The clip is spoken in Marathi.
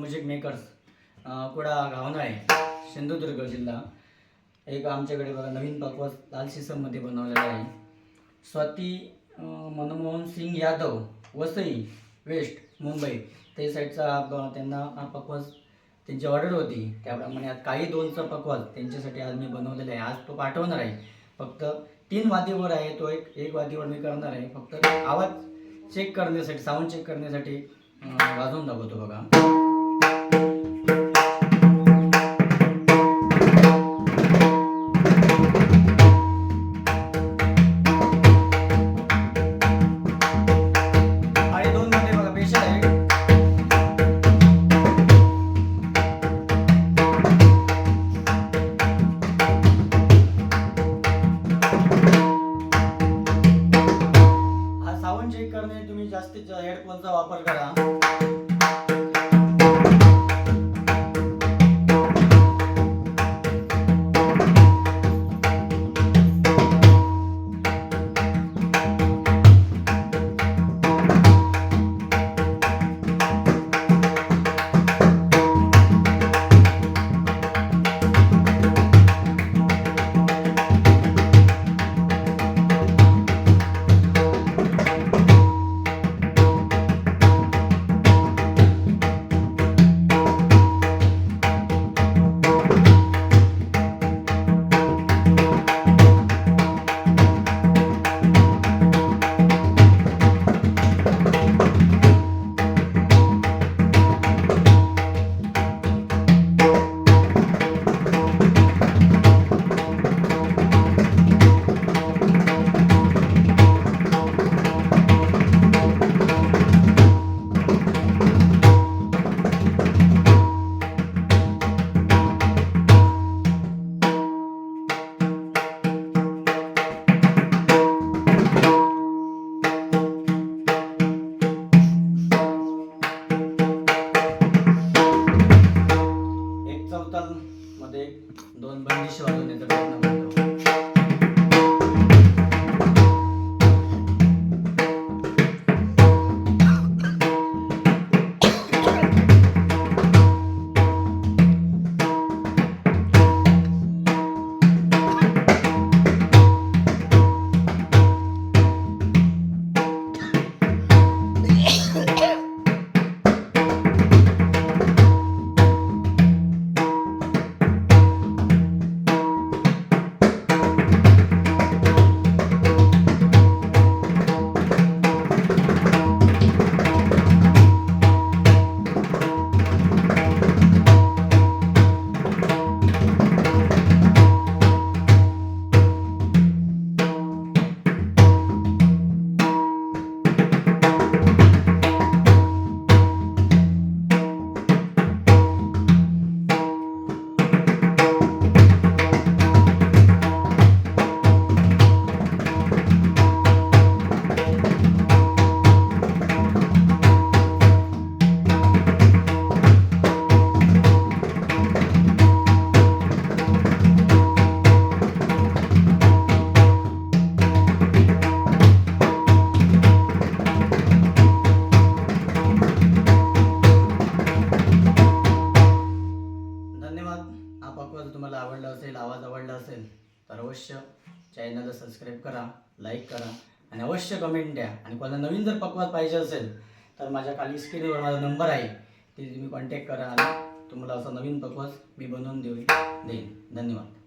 म्युझिक मेकर्स कुडा घावनाळे सिंधुदुर्ग जिल्हा। एक आमच्याकडे बघा नवीन पकवास लाल सिसममध्ये बनवलेला आहे। स्वाती मनमोहन सिंग यादव वसई वेस्ट मुंबई ते साईडचा त्यांना हा पकवास त्यांची ऑर्डर होती, त्याप्रमाणे आज काही दोनचा पकवास त्यांच्यासाठी आज मी बनवलेला आहे। आज तो पाठवणार आहे। फक्त 3 वाद्यावर आहे, तो एक वाद्यावर मी करणार आहे। फक्त आवाज चेक करण्यासाठी, साऊंड चेक करण्यासाठी वाजवून दाखवतो बघा। साऊंड चेक करणे तुम्ही जास्तीत हेडफोनचा वापर करा। मध्ये 2 बंदिशी वाजवण्याचा प्रयत्न करतो। हा पकवास तुम्हाला आवडला असेल, आवाज आवडला असेल तर अवश्य चॅनलला सबस्क्राईब करा, लाईक करा आणि अवश्य कमेंट द्या। आणि कोणाला नवीन जर पकवास पाहिजे असेल तर माझ्या खाली स्क्रीनवर माझा नंबर आहे, ते तुम्ही कॉन्टॅक्ट करा आणि तुम्हाला असा नवीन पकवास मी बनवून देईन। धन्यवाद।